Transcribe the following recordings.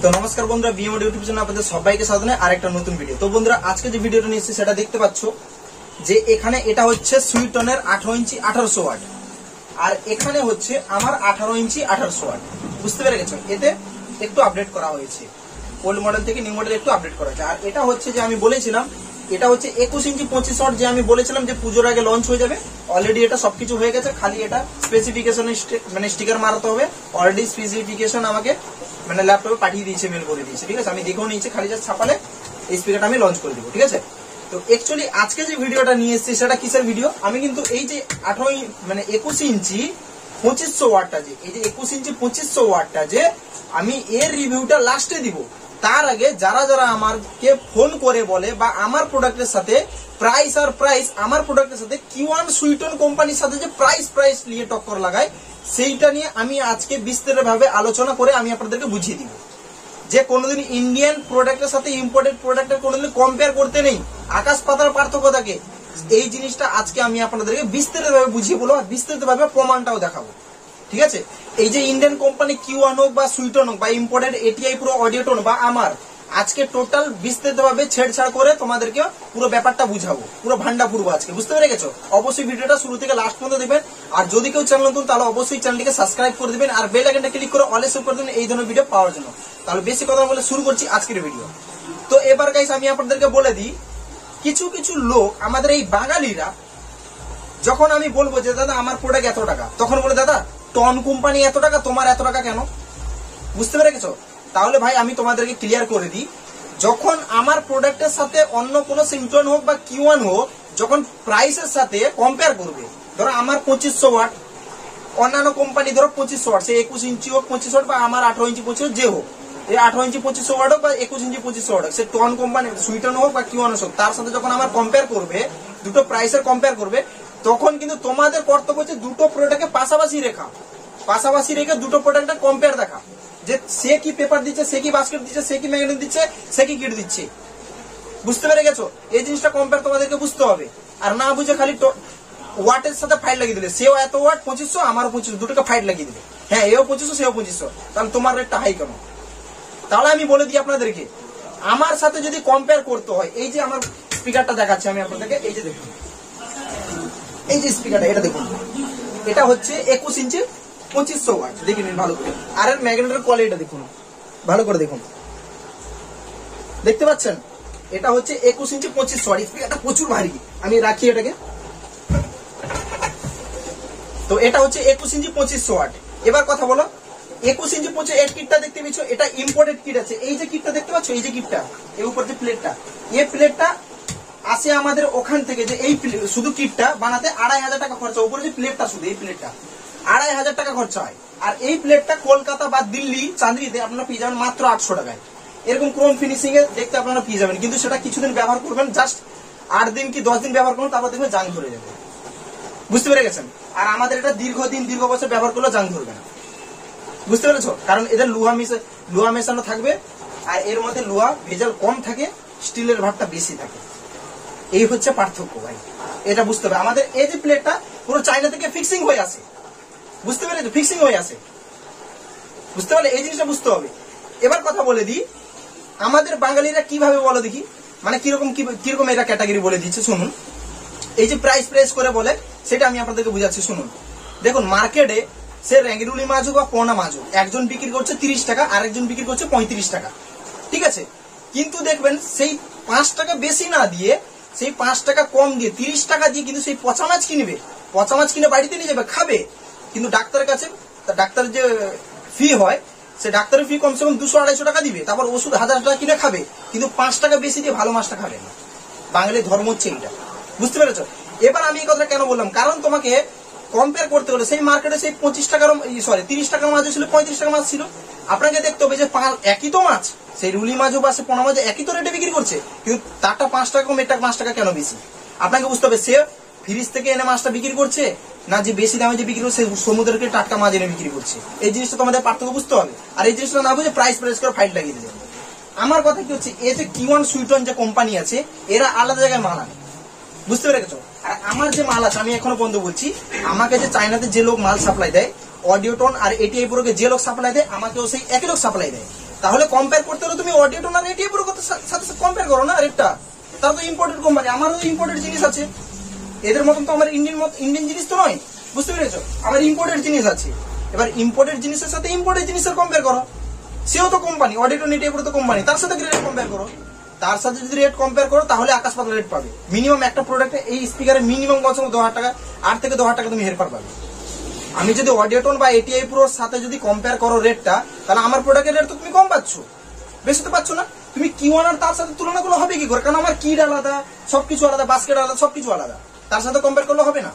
তো নমস্কার বন্ধুরা, বিএমওড ইউটিউব চ্যানেলে আপনাদের সবাইকে স্বাগত জানাই আরেকটা নতুন ভিডিও। তো বন্ধুরা, আজকে যে ভিডিওটা নিয়ে এসেছি সেটা দেখতে পাচ্ছ যে এখানে এটা হচ্ছে সুইটনের 18 ইঞ্চি 1800 ওয়াট, আর এখানে হচ্ছে আমার 18 ইঞ্চি 1800 ওয়াট। বুঝতে পেরে গেছো? এতে একটু আপডেট করা হয়েছে, ওল্ড মডেল থেকে নিউ মডেল একটু আপডেট করা হয়েছে। আর এটা হচ্ছে যে আমি বলেছিলাম এটা হচ্ছে 21 ইঞ্চি 25 ওয়াট, যে আমি বলেছিলাম যে পুজোর আগে লঞ্চ হয়ে যাবে। অলরেডি এটা সবকিছু হয়ে গেছে, খালি এটা স্পেসিফিকেশন মানে স্টিকার মারাতে হবে। অলরেডি স্পেসিফিকেশন আমাকে মানে ল্যাপটপে পাঠিয়ে দিয়েছে, মেল করে দিয়েছে। ঠিক আছে, আমি দেখেও নিয়েছি, খালি জাস্ট ছাপালে এই স্পিকারটা আমি লঞ্চ করে দিব। ঠিক আছে, তো অ্যাকচুয়ালি আজকে যে ভিডিওটা নিয়ে এসেছি সেটা কিসের ভিডিও? আমি কিন্তু এই যে 21 ইঞ্চি 2500 ওয়াটটা, যে এই যে 21 ইঞ্চি 2500 ওয়াটটা, যে আমি এর রিভিউটা লাস্টে দিব। তার আগে যারা যারা আমাকে ফোন করে বলে বা আমার প্রোডাক্টের সাথে প্রাইস আমার প্রোডাক্টের সাথে কিওয়ান সুইটন কোম্পানির সাথে যে প্রাইস নিয়ে টক্কর লাগায়, সেইটা নিয়ে আমি আজকে বিস্তারিতভাবে আলোচনা করে আমি আপনাদেরকে বুঝিয়ে দিব যে কোনোদিন ইন্ডিয়ান প্রোডাক্টের সাথে ইম্পোর্টেড প্রোডাক্টের কোনোদিন কম্পেয়ার করতে নেই, আকাশ পাতার পার্থক্য থাকে। এই জিনিসটা আজকে আমি আপনাদেরকে বিস্তারিতভাবে বুঝিয়ে বলবো, আর বিস্তারিতভাবে প্রমাণটাও দেখাবো। ঠিক আছে, এই যে ইন্ডিয়ান কোম্পানি কিওয়ান হোক বা সুইটন হোক বা ইম্পোর্টেড এটিআই প্রো অডিওটন বা আমার, আজকে টোটাল বিস্তারিতভাবে ছেড়ছাড় করে তোমাদেরকে পুরো ব্যাপারটা বুঝাবো, পুরো ভান্ডা পুরবো আজকে। বুঝতে পেরে গেছো? অবশ্যই ভিডিওটা শুরু থেকে লাস্ট পর্যন্ত দেখবেন। আর যদি কেউ চ্যানেল নতুন তাহলে অবশ্যই চ্যানেলটিকে সাবস্ক্রাইব করে দিবেন, আর বেল আইকনটা ক্লিক করে অলে সেভ করে দিবেন এই ধরনের ভিডিও পাওয়ার জন্য। তাহলে বেশি কথা বলে শুরু করছি আজকের ভিডিও। তো এবার গাইস আমি আপনাদেরকে বলে দিই, কিছু কিছু লোক আমাদের এই বাঙালিরা, যখন আমি বলবো যে দাদা আমার প্রোডাক্ট এত টাকা, তখন বলে দাদা টন কোম্পানি এত টাকা, তোমার এত টাকা কেন? বুঝতে পেরে গেছো? তাহলে ভাই আমি তোমাদেরকে ক্লিয়ার করে দিই, যখন আমার প্রোডাক্টের সাথে অন্য কোনো সুইটন হোক বা কিওয়ান হোক যখন প্রাইসের সাথে কম্পেয়ার করবে, ধরো আমার 2500 ওয়াট, অন্যান্য কোম্পানি ধরো 2500 ওয়াট, সে 21 ইঞ্চি হোক 25 ওয়াট বা আমার 18 ইঞ্চি 25 যে হোক, এই 18 ইঞ্চি 2500 ওয়াট হোক বা 21 ইঞ্চি 2500 ওয়াট হোক, সে টন কোম্পানি সুইটন হোক বা কিওয়ান হোক, তার সাথে যখন আমার কম্পেয়ার করবে, দুটো প্রাইসের কম্পেয়ার করবে, তখন কিন্তু তোমাদের কর্তব্য হচ্ছে দুটো প্রোডাক্টকে পাশাপাশি রেখে দুটো প্রোডাক্টের কম্পেয়ার দেখা, যে সে কি পেপার দিচ্ছে, সে কি বাস্কেট দিচ্ছে, সে কি ম্যাগনেট দিচ্ছে, সে কি কিট দিচ্ছে। বুঝতে পেরে গেছো? এই জিনিসটা কম্পেয়ার তোমাদেরকে বুঝতে হবে, আর না বুঝে খালি ওয়াটের সাথে ফাইট লাগিয়ে দিলে, সেও এত ওয়াট 2500 আমারও 2500, দুটোকে ফাইট লাগিয়ে দিলে, হ্যাঁ এও 2500 সেও 2500, তাহলে তোমার রেটটা হাই কেন? তাহলে আমি বলে দিই আপনাদেরকে, আমার সাথে যদি কম্পেয়ার করতে হয়, এই যে আমার স্পিকারটা দেখাচ্ছি আমি আপনাদেরকে, এই যে দেখুন, এই যে স্পিকারটা, এটা দেখুন, এটা হচ্ছে 21 ইঞ্চি 2500 ওয়াট। দেখে নিন ভালো করে, আর এর ম্যাগনেটের কোয়ালিটিটা দেখুন, ভালো করে দেখুন, দেখতে পাচ্ছেন? এটা হচ্ছে 21 ইঞ্চি 2500 ওয়াট। স্পিকারটা প্রচুর ভারী, আমি রাখি এটাকে। তো এটা হচ্ছে 21 ইঞ্চি 2500 ওয়াট। এবার কথা বলো, 21 ইঞ্চি 25 এর কিটটা দেখতে পাচ্ছ, এটা ইম্পোর্টেড কিট আছে। এই যে কিটটা দেখতে পাচ্ছ, এই যে কিটটা, এর উপর যে প্লেটটা, এই প্লেটটা আসে আমাদের ওখান থেকে, যে এই শুধু কিটটা বানাতে 2500 টাকা খরচা, উপরে যে প্লেটটা, শুধু এই প্লেটটা 2500 টাকা খরচা হয়। আর এই প্লেটটা কলকাতা বা দিল্লি চাঁদরিতে আপনারা পেয়ে যাবেন মাত্র 800 টাকায়। এরকম ক্রোম ফিনিশিং এ দেখতে আপনারা পেয়ে যাবেন, কিন্তু সেটা কিছুদিন ব্যবহার করবেন, জাস্ট 8 দিন কি 10 দিন ব্যবহার করুন, তারপর দেখবেন জাং ধরে যাবে। বুঝতে পেরে গেছেন? আর আমাদের এটা দীর্ঘ বছর ব্যবহার করলে জাং ধরবে না। বুঝতে পেরেছো? কারণ এদের লোহা মেশানো থাকবে, আর এর মধ্যে লোহা ভেজাল কম থাকে, স্টিলের ভাগটা বেশি থাকে। এই হচ্ছে পার্থক্য ভাই, এটা বুঝতে হবে। আমাদের এই যে প্লেটটা পুরো চায়না থেকে ফিক্সিং হয়ে আসে। বুঝতে পেরেছো? ফিক্সিং হয়ে আসে, বুঝতে পারলে? এই জিনিসটা বুঝতে হবে। এবার কথা বলে দিই, আমাদের বাঙালিরা কিভাবে বলো দেখি, মানে কিরকম এটা ক্যাটাগরি বলে দিচ্ছে শুনুন। এই যে প্রাইস করে বলে, সেটা আমি আপনাদেরকে বুঝাচ্ছি শুনুন। দেখুন, মার্কেটে সে র্যাঙ্গিরুলি মাছ হোক বা পোনা মাছ হোক, একজন বিক্রি করছে 30 টাকা, আরেকজন বিক্রি করছে 35 টাকা। ঠিক আছে, কিন্তু দেখবেন সেই 5 টাকা বেশি না দিয়ে, সেই 5 টাকা কম দিয়ে 30 টাকা দিয়ে কিন্তু সেই পচা মাছ কিনবে, পচা মাছ কিনে বাড়িতে নিয়ে যাবে, খাবে। কিন্তু ডাক্তারের কাছে, ডাক্তারের যে ফি হয়, সে ডাক্তারের ফি কমসে কম 200-250 টাকা দিবে, তারপর ওষুধ 1000 টাকা কিনে খাবে, কিন্তু 5 টাকা বেশি দিয়ে ভালো মাছটা খাবে না। বাঙালির ধর্ম হচ্ছে এইটা। বুঝতে পেরেছো? এবার আমি এই কথা কেন বললাম, কারণ তোমাকে কম্পেয়ার করতে হলে সেই মার্কেটে সেই 30 টাকার মাছ ছিল, 35 টাকা মাছ ছিল। আপনাকে দেখতে হবে যে একই তো মাছ, সেই রুলি মাছ বা সে পোনা মাছ একই তো রেটে বিক্রি করছে, কিন্তু তারটা 5 টাকা কম, এটা 5 টাকা কেন বেশি? আপনাকে বুঝতে হবে সে ফ্রিজ থেকে এনে মাছটা বিক্রি করছে, না যে বেশি দামে যে বিক্রি করছে সমুদ্রকে টাটকা মাছ এনে বিক্রি করছে। এই জিনিসটা তোমাদের পার্থক্য বুঝতে হবে। আর এই জিনিসটা না বুঝে প্রাইস করে ফাইট লাগিয়ে দিলে। আমার কথা কি হচ্ছে, এই যে কিওয়ান সুইটন যে কোম্পানি আছে, এরা আলাদা জায়গায় মাল আনে। বুঝতে পেরে গেছো? আর আমার যে মাল আছে, আমি এখনো পর্যন্ত বলছি, আমাকে যে চায়নাতে যে লোক মাল সাপ্লাই দেয়, অডিওটন আর এটিআই প্রোকে যে লোক সাপ্লাই দেয়, আমাকেও সেই একই লোক সাপ্লাই দেয়। তাহলে কম্পেয়ার করতে হলে তুমি অডিও টোন আর এটিএ প্রো সাথে কম্পেয়ার করো না রেটটা। তারা তো ইম্পোর্টেড কোম্পানি, আমারও ইম্পোর্টেড জিনিস আছে, এদের মতন তো আমার ইন্ডিয়ান জিনিস তো নয়, বুঝতে পেরেছো? আমার ইম্পোর্টেড জিনিস আছে। এবার ইম্পোর্টেড জিনিসের সাথে ইম্পোর্টেড জিনিসের কম্পেয়ার করো। সেও তো company, audio tone ATA pro তো কোম্পানি, তার সাথে রেট কম্পেয়ার করো। তার সাথে যদি রেট কম্পেয়ার করো তাহলে আকাশ পাতাল রেট পাবে। মিনিমাম একটা প্রোডাক্টে এই স্পিকারে মিনিমাম কত 10,000 টাকা, 8 থেকে 10,000 টাকা তুমি হেরফার পাবে। আমি যদি অডিও টোন বা এটিআই প্রোর সাথে যদি কম্পেয়ার করো রেটটা, তাহলে আমার প্রোডাক্টের রেট তো তুমি কম পাচ্ছ, বেশি তো পাচ্ছ না। তুমি কিওয়ান আর তার সাথে তুলনা করলে হবে কি করে? কারণ আমার কিট আলাদা, সবকিছু আলাদা, বাস্কেট আলাদা, সবকিছু আলাদা, তার সাথে কম্পেয়ার করলে হবে না।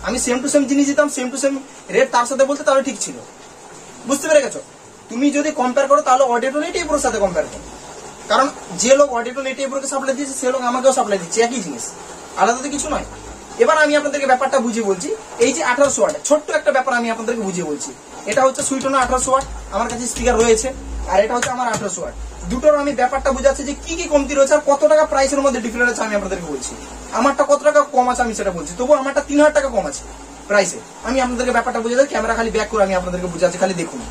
আমি সেম টু সেম জিনিস দিতাম, সেম টু সেম রেট তার সাথে বলতে, তাহলে ঠিক ছিল। বুঝতে পেরে গেছো? তুমি যদি কম্পেয়ার করো তাহলে অডিও টোন এটিআই প্রোর সাথে কম্পেয়ার করো, কারণ যে লোক অডিও টোন এটিআই প্রোকে সাপ্লাই দিয়েছে সে লোক আমাকেও সাপ্লাই দিচ্ছে, একই জিনিস, আলাদা তো কিছু নয়। এবার আমি আপনাদেরকে ব্যাপারটা বুঝিয়ে বলছি। এই যে 1800 ওয়াট, ছোট্ট একটা ব্যাপার আমি আপনাদেরকে বুঝিয়ে বলছি। এটা হচ্ছে সুইটনের 1800 ওয়াট, আমার কাছে স্পিকার রয়েছে, আর এটা হচ্ছে আমার 1800 ওয়াট। দুটোর আমি ব্যাপারটা বুঝাচ্ছি যে কি কি কমতি রয়েছে আর কত টাকা প্রাইসের মধ্যে ডিফারেন্স আছে আমি আপনাদেরকে বলছি। আমারটা কত টাকা কম আছে আমি সেটা বলছি, তবু আমারটা 3000 টাকা কম আছে প্রাইসে। আমি আপনাদেরকে ব্যাপারটা বুঝে দেয়, ক্যামেরা খালি ব্যাক করে আমি আপনাদেরকে বুঝাচ্ছি, খালি দেখুন।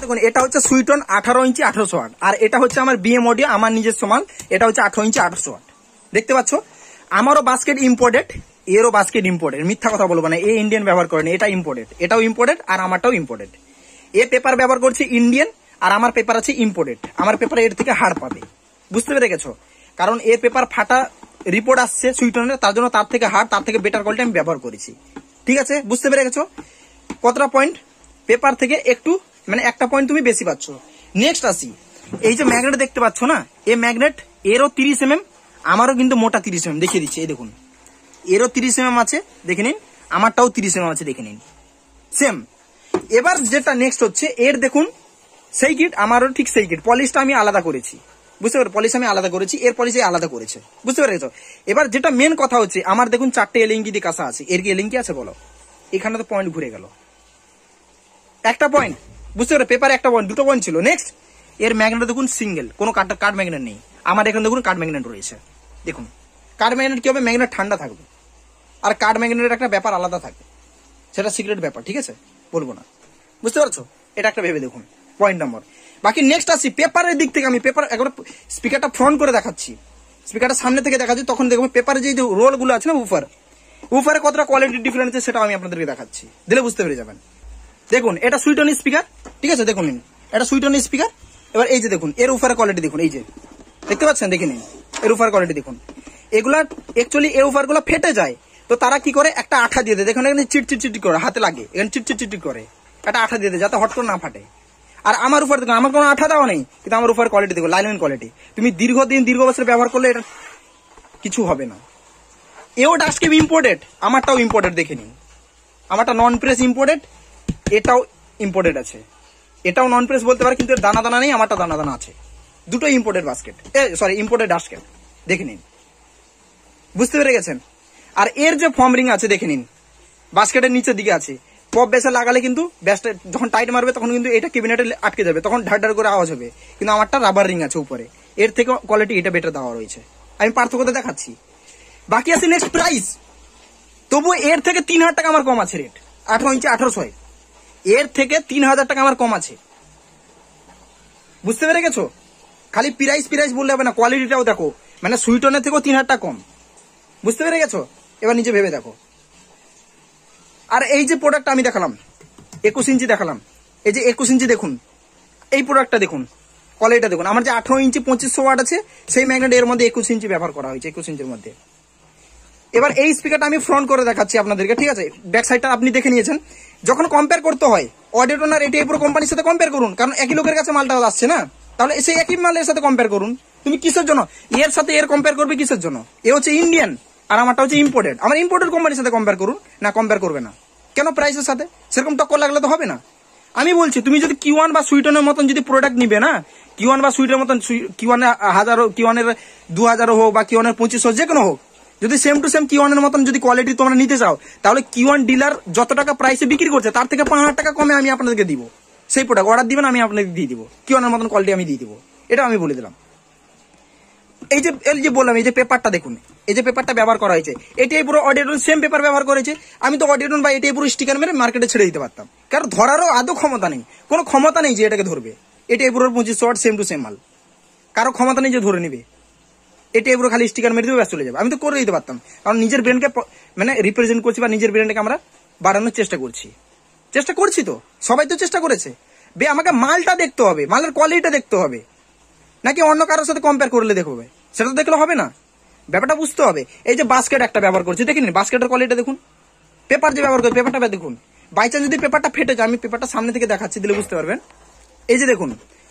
দেখুন, এটা হচ্ছে সুইটন 18 ইঞ্চি 1800 ওয়াট, আর এটা হচ্ছে আমার বিএম অডিও, আমার নিজস্ব মাল। এটা হচ্ছে 18 ইঞ্চি 800 ওয়াট। দেখতে পাচ্ছ, আমারও বাস্কেট ইম্পোর্টেড, এরও বাস্কেট ইম্পোর্টেড, মিথ্যা কথা বলবো না, এ ইন্ডিয়ান ব্যবহার করেনি, এটা ইম্পোর্টেড, এটাও ইম্পোর্টেড আর আমারটাও ইম্পোর্টেড। এ পেপার ব্যবহার করছে ইন্ডিয়ান, আর আমার পেপার আছে ইম্পোর্টেড। আমার পেপার এর থেকে হার্ড পাবে, বুঝতে পেরে গেছো? কারণ এ পেপার ফাটা রিপোর্ট আসছে সুইটনের, তার জন্য তার থেকে হার্ড, তার থেকে বেটার কোয়ালিটি আমি ব্যবহার করেছি। ঠিক আছে, বুঝতে পেরে গেছো? কতটা পয়েন্ট পেপার থেকে একটু, মানে একটা পয়েন্ট তুমি বেশি পাচ্ছ। নেক্সট আসি, এই যে ম্যাগনেট দেখতে পাচ্ছ না, এই ম্যাগনেট এরও 30 mm, আমারও কিন্তু মোটা 30 mm, দেখিয়ে দিচ্ছি। এই দেখুন, এরও 30 mm আছে, দেখে নিন, আমারটাও 30 mm আছে, দেখে নিন, সেম। এবার যেটা নেক্সট হচ্ছে, এর দেখুন সেই কিট, আমারও ঠিক সেই কিট, পলিশটা আমি আলাদা করেছি, বুঝতে পারো? পলিশ আমি আলাদা করেছি, এর পলিশ আলাদা করেছে, বুঝতে পেরেছো? এবার যেটা মেন কথা হচ্ছে, আমার দেখুন 4টে এলিঙ্কি দিয়ে কাঁসা আছে, এর কি এলিঙ্কি আছে বলো? এখানে তো পয়েন্ট ঘুরে গেল, একটা পয়েন্ট, বুঝতে পারো? পেপারে একটা পয়েন্ট, দুটো পয়েন্ট ছিল। নেক্সট, এর ম্যাগনেট দেখুন সিঙ্গেল, কোনো কার্ড ম্যাগনেট নেই। আমার এখানে দেখুন কার্ড ম্যাগনেট রয়েছে। দেখুন কার্ড ম্যাগনেট কি হবে? ম্যাগনেট ঠান্ডা থাকবে, আর কার্ড ম্যাগনেটের একটা ব্যাপার আলাদা থাকবে, সেটা সিক্রেট ব্যাপার, ঠিক আছে, বলবো না, বুঝতে পারছো? এটা একটা ভেবে দেখুন, পয়েন্ট নম্বর। বাকি নেক্সট আসি পেপারের দিক থেকে। আমি পেপার একবার স্পিকারটা ফ্রন্ট করে দেখাচ্ছি, স্পিকারটা সামনে থেকে দেখাচ্ছি, তখন দেখবো পেপারে যে রোল গুলো আছে না, উফারে কতটা কোয়ালিটি ডিফারেন্স আছে সেটা আমি আপনাদেরকে দেখাচ্ছি, দিলে বুঝতে পেরে যাবেন। দেখুন, এটা সুইটন স্পিকার, ঠিক আছে, দেখুন নিন, এটা সুইটন স্পিকার। এবার এই যে দেখুন, এর উফারে কোয়ালিটি দেখুন, এই যে দেখতে পাচ্ছেন, দেখে নিন এর উফার কোয়ালিটি দেখুন। এগুলা অ্যাকচুয়ালি এর উফার গুলো ফেটে যায়, তো তারা কি করে, একটা আঠা দিয়ে দেয়, দেখুন এখানে চিটচিট করে হাতে লাগে, এখানে চিটচিট করে একটা আঠা দিয়ে দেয় যাতে হট করে না ফাটে। আর আমার উপর দেখুন, আমার কোনো আঠা দেওয়া নেই, কিন্তু আমার উপর কোয়ালিটি দেখুন, লাইন কোয়ালিটি। তুমি দীর্ঘ বছর ব্যবহার করলে এটা কিছু হবে না। এও ডাস্টকেপ ইম্পোর্টেড, আমারটাও ইম্পোর্টেড, দেখে নিন, আমারটা নন প্রেস ইম্পোর্টেড, এটাও ইম্পোর্টেড আছে, এটাও নন প্রেস বলতে পারে, কিন্তু এর দানা দানা নেই, আমারটা দানা দানা আছে। দুটো ইম্পোর্টেড বাস্কেট, সরি ইম্পোর্টেড ডাস্টকেপ, দেখে নিন, বুঝতে পেরে গেছেন? আর এর যে ফর্ম রিং আছে দেখে নিন, বাস্কেটের নিচের দিকে আছে, পপ বেসে লাগালে কিন্তু ব্যাসটা যখন টাইট মারবে তখন কিন্তু এটা ক্যাবিনেটে আটকে যাবে, তখন ঢাড় করে আওয়াজ হবে। কিন্তু আমারটা রাবার রিং আছে উপরে, এর থেকে কোয়ালিটি এটা বেটার দেওয়া রয়েছে, আমি পার্থক্যটা দেখাচ্ছি। বাকি আছে নেক্সট প্রাইস, তবু এর থেকে 3000 টাকা আমার কম আছে রেট, 18 ইঞ্চি 1800, এর থেকে 3000 টাকা আমার কম আছে, বুঝতে পেরে গেছো? খালি প্রাইস বললে হবে না, কোয়ালিটিটাও দেখো, মানে সুইটনের থেকেও 3000 টাকা কম, বুঝতে পেরে গেছো? এবার নিচে ভেবে দেখো। আর এই যে প্রোডাক্টটা আমি দেখালাম 21 ইঞ্চি দেখালাম, এই যে 21 ইঞ্চি দেখুন, এই প্রোডাক্টটা দেখুন, কোয়ালিটিটা দেখুন। আমার যে 18 ইঞ্চি 2500 ওয়াট আছে, সেই ম্যাগনেট এর মধ্যে 21 ইঞ্চি ব্যবহার করা হয়েছে, 21 ইঞ্চির মধ্যে। এবার এই স্পিকারটা আমি ফ্রন্ট করে দেখাচ্ছি আপনাদেরকে, ঠিক আছে? ব্যাক সাইডটা আপনি দেখে নিয়েছেন। যখন কম্পেয়ার করতে হয় অডিও টোন আর এটিআই প্রো কোম্পানির সাথে কম্পেয়ার করুন, কারণ একই লোকের কাছে মালটা আসছে না, তাহলে সেই একই মালের সাথে কম্পেয়ার করুন। তুমি কিসের জন্য এর সাথে এর কম্পেয়ার করবে, কিসের জন্য? এ হচ্ছে ইন্ডিয়ান আর আমারটা হচ্ছে ইম্পোর্টেড, আমার ইম্পোর্টেড কোম্পানির সাথে কম্পেয়ার করুন, না কম্পেয়ার করবে না কেন? প্রাইসের সাথে সেরকম টক্কর লাগলে তো হবে না। আমি বলছি, তুমি যদি কিওয়ান বা সুইটনের মতন যদি প্রোডাক্ট নিবে না, কিওয়ান বা সুইটের মতন, কিওয়ানের 1000, কিওয়ানের 2000 হোক বা কিওয়ানের 2500, যে কোনো হোক, যদি সেম টু সেম কিওয়ানের মতন যদি কোয়ালিটি তোমরা নিতে চাও, তাহলে কিওয়ান ডিলার যত টাকা প্রাইসে বিক্রি করছে তার থেকে 5000 টাকা কমে আমি আপনাদেরকে দিব। সেই প্রোডাক্ট অর্ডার দিবেন, আমি আপনাকে দিয়ে দিব, কিওয়ানের মতন কোয়ালিটি আমি দিয়ে দিব, এটা আমি বলে দিলাম। এই যে বললাম, এই যে পেপারটা দেখুন, এই যে পেপারটা ব্যবহার করা হয়েছে, এটাই পুরো অডিওটোন সেম পেপার ব্যবহার করেছে। আমি তো অডিওটোন বা এটাই পুরো স্টিকার মেরে মার্কেটে ছেড়ে দিতে পারতাম, কারণ ধরারও আদৌ ক্ষমতা নেই, কোনো ক্ষমতা নেই যে এটাকে ধরবে, এটা এব্রোর 2500 ওয়াট সেম টু সেম মাল, কারো ক্ষমতা নেই যে ধরে নিবে। এটা এব্রো খালি স্টিকার মেরে দিবে, ব্যাস চলে যাবে। আমি তো করে দিতে পারতাম, কারণ নিজের ব্র্যান্ডকে মানে রিপ্রেজেন্ট করছি বা নিজের ব্র্যান্ডকে আমরা বাড়ানোর চেষ্টা করছি তো সবাই তো চেষ্টা করেছে। আমাকে মালটা দেখতে হবে, মালের কোয়ালিটিটা দেখতে হবে, নাকি অন্য কারোর সাথে কম্পেয়ার করলে দেখবে, সেটা তো দেখলে হবে না। ব্যাপারটা বুঝতে হবে। এই যে বাস্কেট একটা ব্যবহার করছি, দেখে নিন বাস্কেটের কোয়ালিটি দেখুন। পেপার যে ব্যবহার করি, পেপারটা দেখুন। বাই চান্স যদি পেপারটা ফেটে যায়, আমি পেপারটা সামনে থেকে দেখাচ্ছি, দিলে বুঝতে পারবেন। এই যে দেখুন,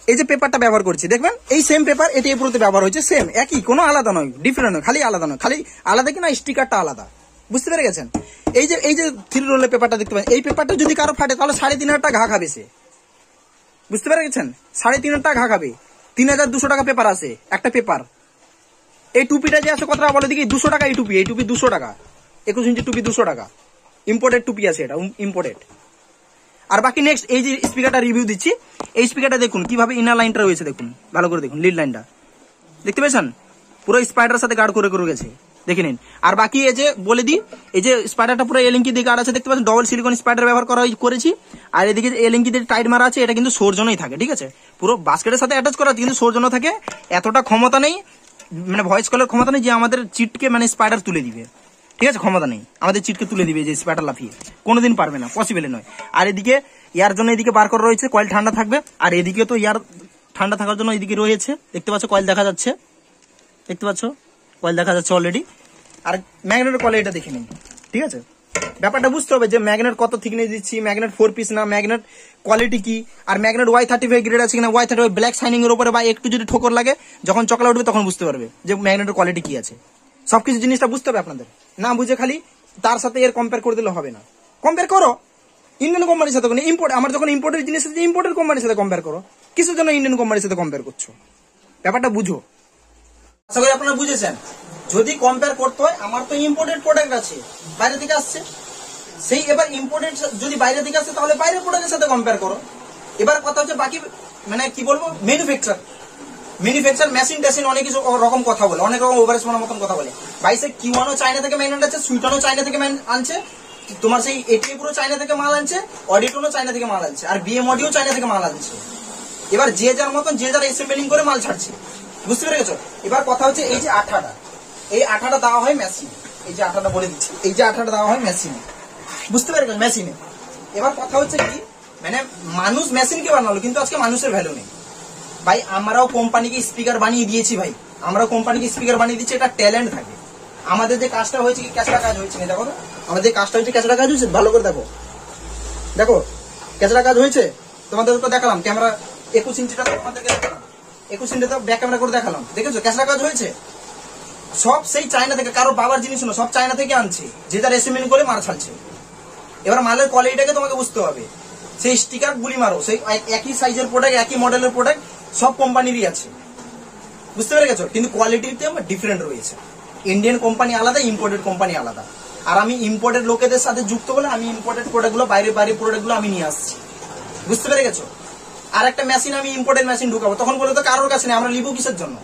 এই যে পেপারটা ব্যবহার করছি, দেখবেন এই সেম পেপার এটি এব্রোতে ব্যবহার হচ্ছে, সেম একই, কোনো আলাদা নয়, ডিফারেন্ট নয়, খালি আলাদা নয়, খালি আলাদা কিনা স্টিকারটা আলাদা। বুঝতে পেরে গেছেন? এই যে 3 রোলের পেপারটা দেখতে পাচ্ছেন, এই পেপারটা যদি কারো ফাটে তাহলে 3,500 টাকা ঘা খাবে সে। বুঝতে পেরে গেছেন? 3,500 টাকা ঘা খাবে। 3,200 টাকা পেপার আছে একটা পেপার। এই টুপিটা যে আছে কত টাকা বলে দেখি? 200 টাকা। এই টুপি 200 টাকা। 21 ইঞ্চি টুপি 200 টাকা। ইম্পোর্টেড টুপি আছে, এটা ইম্পোর্টেড। আর বাকি নেক্সট এই যে স্পিকারটা রিভিউ দিচ্ছি, এই স্পিকারটা দেখুন কিভাবে ইনার লাইনটা রয়েছে, দেখুন ভালো করে দেখুন, লিড লাইনটা দেখতে পেয়েছেন? পুরো স্পাইডারের সাথে গার্ড করে গেছে, দেখে নিন। আর বাকি এই যে বলে দিই, এই যে স্পাইডারটা পুরো এলিঙ্কি দিয়ে গার্ড আছে, দেখতে পাচ্ছেন? ডবল সিলিকন স্পাইডার ব্যবহার করেছি। আর এদিকে যে এলিঙ্কি দিয়ে টাইট মারা আছে, এটা কিন্তু সৌরজনই থাকে, ঠিক আছে? পুরো বাস্কেটের সাথে অ্যাটাচ করা আছে, কিন্তু সৌরজন থাকে। এতটা ক্ষমতা নেই, মানে ভয়েস কলের ক্ষমতা নেই যে আমাদের চিটকে মানে স্পাইডার তুলে দিবে, ঠিক আছে? ক্ষমতা নেই আমাদের চিটকে তুলে দিবে যে স্পাইডার লাফিয়ে, কোনোদিন পারবে না, পসিবল নয়। আর এদিকে ইয়ার জন্য এদিকে বার করা রয়েছে, কয়েল ঠান্ডা থাকবে। আর এদিকে তো ইয়ার ঠান্ডা থাকার জন্য এদিকে রয়েছে, দেখতে পাচ্ছ কয়েল দেখা যাচ্ছে, দেখতে পাচ্ছ কয়েল দেখা যাচ্ছে অলরেডি। আর ম্যাগনেটের কোয়ালিটিটা দেখে নিন, ঠিক আছে? ব্যাপারটা বুঝতে হবে যে ম্যাগনেট কত থিকনেস দিচ্ছি, ম্যাগনেট 4 পিস না, ম্যাগনেট কোয়ালিটি কি, আর ম্যাগনেট Y35 গ্রেড আছে কিনা, Y35 ব্ল্যাক সাইনিং এর উপরে বা একটু যদি ঠোকর লাগে, যখন চকলা উঠবে তখন বুঝতে পারবে যে ম্যাগনেটের কোয়ালিটি কি আছে। সবকিছু জিনিসটা বুঝতে হবে আপনাদের, না বুঝে খালি তার সাথে এর কম্পেয়ার করে দিলে হবে না। কম্পেয়ার করো ইন্ডিয়ান কোম্পানির সাথে, ইম্পোর্ট, আমার যখন ইম্পোর্টের জিনিস আছে ইম্পোর্টের কোম্পানির সাথে কম্পেয়ার করো। কিছু জন্য ইন্ডিয়ান কোম্পানির সাথে কম্পেয়ার করছো, ব্যাপারটা বুঝো। আশা করি আপনারা বুঝেছেন। যদি কম্পেয়ার করতে হয়, আমার তো ইম্পোর্টেড প্রোডাক্ট আছে, বাইরে থেকে আসছে, সেই এবার ইম্পোর্টেড যদি বাইরে থেকে আসছে তাহলে বাইরের প্রোডাক্টের সাথে কম্পেয়ার করো। এবার কথা হচ্ছে বাকি মানে কি বলবো, ম্যানুফ্যাকচার মেশিন টেশিন অনেক কিছু রকম কথা বলে, অনেক রকম ওভারেজ মনের মতন কথা বলে। বাইসে কিওয়ানও চায়না থেকে ম্যাগনেট আছে, সুইটনও চায়না থেকে আনছে, তোমার সেই এটি পুরো চায়না থেকে মাল আনছে, অডিটনও চায়না থেকে মাল আনছে, আর বিএম অডিও চায়না থেকে মাল আনছে। এবার যে যার মতন যে যার অ্যাসেম্বলিং করে মাল ছাড়ছে। বুঝতে পেরে গেছো? এবার কথা হচ্ছে এই যে আঠাটা, এই আঠাটা দেওয়া হয় মেশিনে, এই যে আঠাটা বলে দিচ্ছি, এই যে আঠাটা দেওয়া হয় মেশিনে। বুঝতে পেরে গেছো? মেশিনে। এবার কথা হচ্ছে কি, মানে মানুষ মেশিনকে বানালো, কিন্তু আজকে মানুষের ভ্যালু নেই ভাই। আমরাও কোম্পানিকে স্পিকার বানিয়ে দিয়েছি ভাই, আমরাও কোম্পানিকে স্পিকার বানিয়ে দিচ্ছি, এটা ট্যালেন্ট থাকে। আমাদের যে কাজটা হয়েছে কি ক্যাচড়া কাজ হয়েছে না, দেখো না আমাদের কাজটা হয়েছে, ক্যাচড়া কাজ হয়েছে, ভালো করে দেখো, দেখো ক্যাচড়া কাজ হয়েছে। তোমাদের তো দেখালাম ক্যামেরা 21 ইঞ্চিটা, তোমাদেরকে দেখালাম 21 ইঞ্চিটা ব্যাক ক্যামেরা করে দেখালাম, দেখেছো ক্যাচড়া কাজ হয়েছে। সব সেই চায়না থেকে, কারো বাবার জিনিস না, সব চায়না থেকে আনছে, যে যার অ্যাসেম্বলিং করে মাল ছাড়ছে। এবার মালের কোয়ালিটিটাকে তোমাকে বুঝতে হবে। সেই স্টিকার গুলি মারো, সেই একই সাইজের প্রোডাক্ট, একই মডেলের প্রোডাক্ট সব কোম্পানিরই আছে। বুঝতে পেরে গেছো? কিন্তু কোয়ালিটিতে ডিফারেন্ট রয়েছে। ইন্ডিয়ান কোম্পানি আলাদা, ইম্পোর্টেড কোম্পানি আলাদা। আর আমি ইম্পোর্টেড লোকেদের সাথে যুক্ত বলে আমি ইম্পোর্টেড প্রোডাক্টগুলো, বাইরে প্রোডাক্টগুলো আমি নিয়ে আসছি। বুঝতে পেরে গেছো? আর একটা মেশিন আমি ইম্পোর্টেড মেশিন ঢুকাবো, তখন বলে তো কারোর কাছে নেই, আমরা লিবো কিসের জন্য?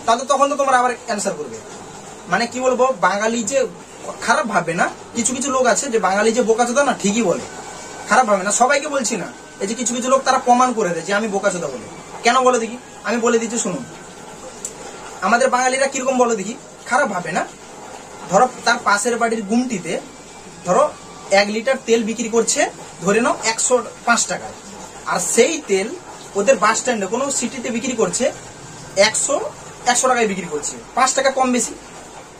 তাহলে তখন তো তোমরা আবার অ্যান্সার করবে। মানে কি বলবো, বাঙালি যে খারাপ ভাবে না, কিছু কিছু লোক আছে যে বাঙালি যে বোকাচোদা না, ঠিকই বলে, খারাপ ভাবে না, সবাইকে বলছি না। এই যে কিছু কিছু লোক তারা প্রমাণ করে দেয় যে আমি বোকাচোদা বলে। কেন বলে দেখি? আমি বলে দিচ্ছি শুনুন। আমাদের বাঙালিরা কিরকম বলে দেখি, খারাপ ভাবে না। ধরো তার পাশের বাড়ির গুমটিতে ধরো 1 লিটার তেল বিক্রি করছে, ধরে নাও 105 টাকায়, আর সেই তেল ওদের বাস স্ট্যান্ডে কোনো সিটিতে বিক্রি করছে 100 টাকায় বিক্রি করছে, 5 টাকা কম বেশি।